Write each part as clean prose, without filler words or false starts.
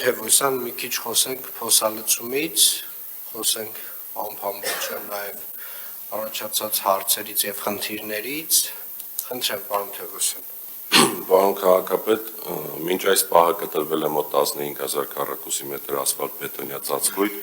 Թևոսյան, մի քիչ խոսենք փոսալցումից, խոսենք անփամփության նաև առաջացած հարցերից եւ խնդիրներից, խնդրեմ պարոն Թևոսյան։ Պարոն քաղաքապետ, մինչ այս պահը կտրվել է մոտ 15000 քառակուսի մետր ասֆալտ բետոնյա ծածկույթ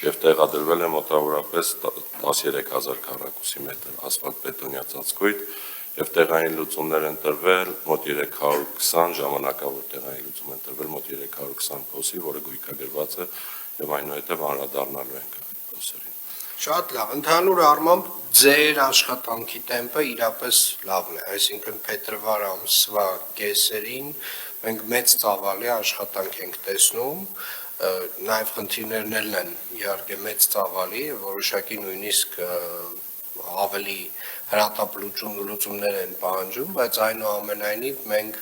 եւ տեղադրվել է մոտավորապես 13000 քառակուսի մետր ասֆալտ բետոնյա ծածկույթ եւ տեղային լուծումներ են տրվել մոտ 320 ժամանակավոր տեղային լուծում են տրվել մոտ 320 փոսի, որը գույքագրված է եւ այնուհետեւ անդրադառնալու են փոսերին։ Շատ լավ, ընդհանուր առմամբ ձեր աշխատանքի տեմպը իրապես լավն է, այսինքն փետրվար ամսվա կեսերին մենք մեծ ծավալի աշխատանք ենք տեսնում, նաև խնդիրներն են իհարկե մեծ ծավալի, որոշակի նույնիսկ ավելի հրատապ լուծումներ են պահանջում, բայց այնուամենայնիվ մենք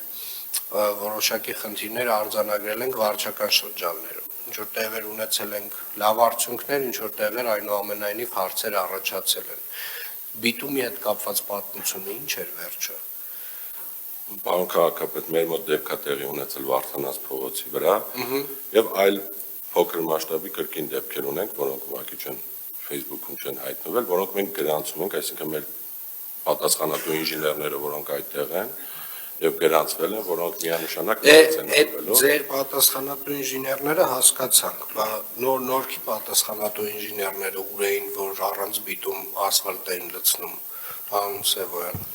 որոշակի խնդիրներ արձանագրել ենք վարչական շրջաններում։ Ինչ որ տեղեր ունեցել ենք լավ արդյունքներ, ինչ որ տեղեր այնուամենայնիվ հարցեր առաջացել են։ Բիտումի հետ կապված պատմությունը ինչ էր վերջը։ Պարոն քաղաքապետ, մեր մոտ դեպք է տեղի ունեցել Վարդանանց փողոցի վրա եւ այլ փոքր մասշտաբի կրկին դեպքեր ունենք, որոնք ուղղակի չեն Facebook-ում չեն հայտնվել, որոնք մենք գրանցում ենք, այսինքն մեր պատասխանատու ինժեներները, որոնք այդտեղ են եւ գրանցվել են, որոնք միանշանակ են տրվելու։ Ձեր պատասխանատու ինժեներները հասկացանք, նորքի պատասխանատու ինժեներները ուր էին, որ առանց բիտում ասֆալտ էին լցնում, պարոն Սևոյան։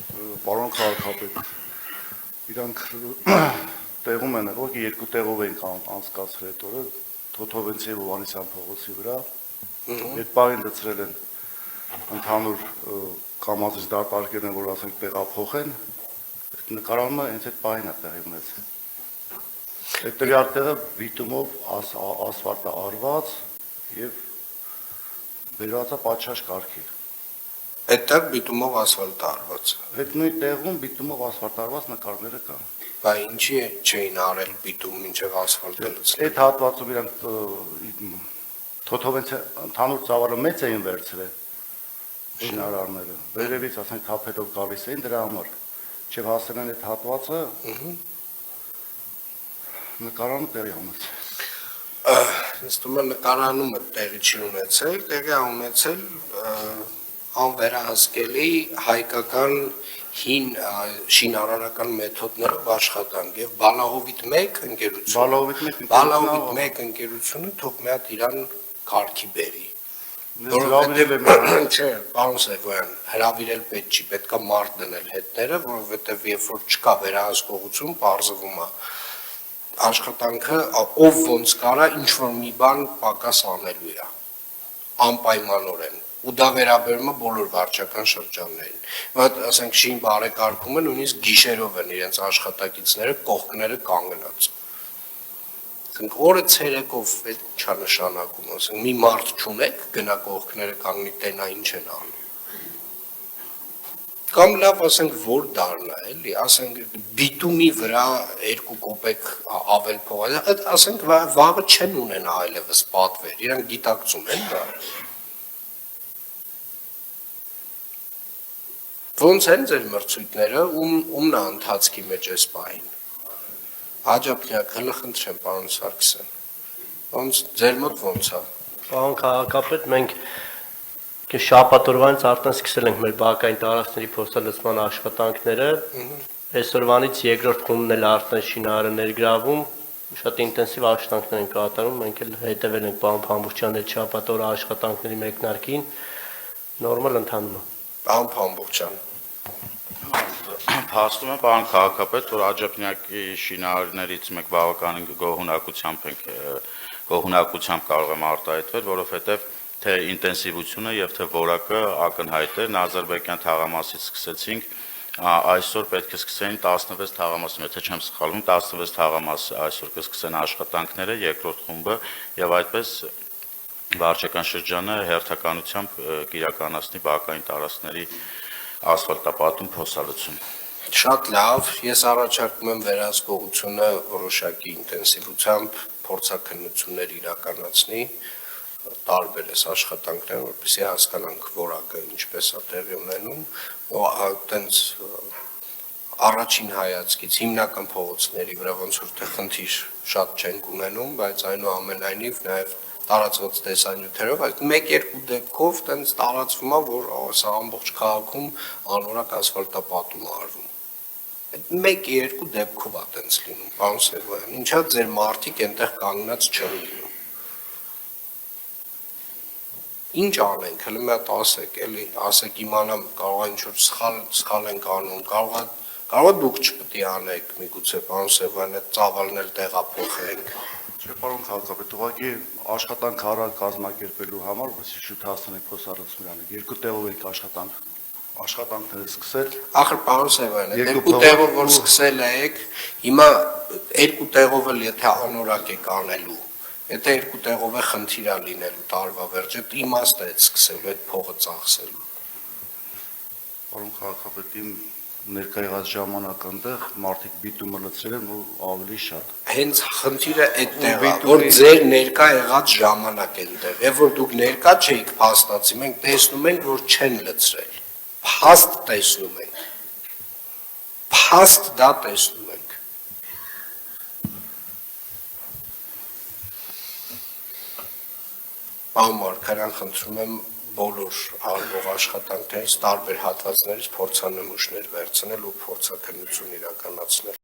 Պարոն քաղաքապետ, իրանք տեղում են եղել, երկու տեղով են անցկացրել այդ օրը, Թոթովենցի եւ Հովհաննիսյան փողոցի վրա, այդ պահին լցրել են ընդհանուր կամազից դատարկել են, որ ասենք տեղափոխեն, նկարահանումը հենց այդ պահին է տեղի ունեցել։ Այդ տվյալ տեղը բիտումով ասֆալտ է արված եւ վերված է պատշաճ կարգի։ Այդտեղ բիտումով ասֆալտ է արված։ Այդ նույն տեղում բիտումով ասֆալտ արված նկարները կան։ Բա ինչի չէին արել բիտում մինչև ասֆալտը լցնել։ Այդ հատվածում իրանք Թոթովենցի ընդհանուր ծավալը մեծ էին վերցրել շինարարները։ Վերևից ասենք թափելով գալիս էին դրա համար։ Չև հասել են այդ հատվածը, նկարանը տեղի ունեցել։ Ինձ թվում է նկարանումը տեղի չի ունեցել, տեղի է ունեցել անվերահսկելի հայկական հին շինարարական մեթոդներով աշխատանք եւ Բալահովիտ 1 ընկերությունը, Բալահովիտ 1 ընկերությունը թող մի հատ իրան կարգի բերի։ Չէ, պարոն Սևոյան, հրավիրել պետք չի, պետքա մարդ դնել հետները, որովհետև երբ որ չկա վերահսկողություն, պարզվում է աշխատանքը ով ոնց կարա ինչ-որ մի բան պակաս անելու է, անպայմանորեն, ու դա վերաբերում է բոլոր վարչական շրջաններին, այդ ասենք շին բարեկարգումը նույնիսկ գիշերով են իրենց աշխատակիցները կողքները կանգնած, օրը ցերեկով չա նշանակում, ասենք մի մարդ չունեք, գնա կողքները կանգնի տենա ինչ են անում։ Կամ լավ ասենք որ դառնա էլի, ասենք բիտումի վրա 2 կոպեկ ավել փող, ասենք վաղը չեն ունենա այլևս պատվեր, իրանք գիտակցում են դա։ Ոնց են ձեր մրցույթները, ումն է ընթացքի մեջ այս պահին։ Հաջապնյակ, հլը խնդրեմ, պարոն Սարգսյան, ոնց ձեր մոտ ոնց է։ Պարոն քաղաքապետ, մենք շաբաթօրվանից արդեն սկսել ենք մեր բակային տարածքների փոստալցման աշխատանքները, այսօրվանից երկրորդ խումբն էլ արդեն շինարարը ներգրավում, շատ ինտենսիվ աշխատանքներ են կատարում, մենք էլ հետևել ենք պարոն Փամբուխյանի հետ շաբաթօրը աշխատանքների մեկնարկին, նորմալ ընթանում է։ Պարոն Փամբուխյան։ Փաստում եմ, պարոն քաղաքապետ, որ Աջափնյակի շինարարներից մեկ բավականին գոհունակությամբ կարող եմ արտահայտվել, որովհետև թե ինտենսիվությունը եւ թե որակը ակնհայտ է, Նազարբեկյան թաղամասից սկսեցինք, այսօր պետք է սկսեին 16 թաղամասում, եթե չեմ սխալվում, 16 թաղամաս այսօր կսկսեն աշխատանքները, երկրորդ խումբը եւ այդպես վարչական շրջանը հերթականությամբ կիրականացնի բակային տարածքների ասֆալտապատում փոսալցում։ Շատ լավ, ես առաջարկում եմ վերահսկողությունը որոշակի ինտենսիվությամբ փորձաքննություններ իրականացնի, տարբեր էս աշխատանքներ, որպեսզի հասկանանք որակը ինչպես է տեղի ունենում, այտենց առաջին հայացքից հիմնական փողոցների վրա ոնց որ թե խնդիր շատ չենք ունենում, բայց այնուամենայնիվ նաև տարածված տեսանյութերով, այդ 1-2 դեպքով տենց տարածվում է, որ սա ամբողջ քաղաքում անորակ ասֆալտապատում է արվում։ Այդ 1-2 դեպքով է տենց լինում, պարոն Սևոյան, ինչա ձեր մարդիկ այնտեղ կանգնած չեն լինում։ Ինչ անենք, հələ մի հատ ասեք, էլի, ասեք իմանամ, կարող է ինչ-որ սխալ ենք անում, կարող է դուք չպետք է անեք, միգուցե պարոն Սևոյան, այդ ծավալն էլ տեղափոխենք։ Չէ, պարոն քաղաքապետ, ուղղակի աշխատանք առանց կազմակերպելու համար, որպեսզի շուտ հասնենք փոխհարցումությանը, երկու տեղով ենք աշխատանքները սկսել։ Ախր պարոն Սևոյան, այդ երկու տեղով որ սկսել եք, հիմա երկու տեղով էլ եթե անորակ եք անելու, եթե երկու տեղով է խնդիր է լինելու տարվա վերջը, այդ իմաստը է սկսելու այդ փողը ծախսելու։ Պարոն քաղաքապետ, իմ ներկա եղած ժամանակը այնտեղ մարդիկ բիտումը լցրել են ու ավելի շատ։ Հենց խնդիրը այդտեղ է, որ ձեր ներկա եղած ժամանակ այնտեղ, եւ որ դուք ներկա չէիք փաստացի, մենք տեսնում ենք, որ չեն լցրել։ Փաստ տեսնում ենք։ Փաստ դա տեսնում ենք։ Պարոն Մարգարյան, խնդրում եմ բոլոր արվող աշխատանքներից տարբեր հատվածներից փորձանմուշներ վերցնել ու փորձաքննություն իրականացնել։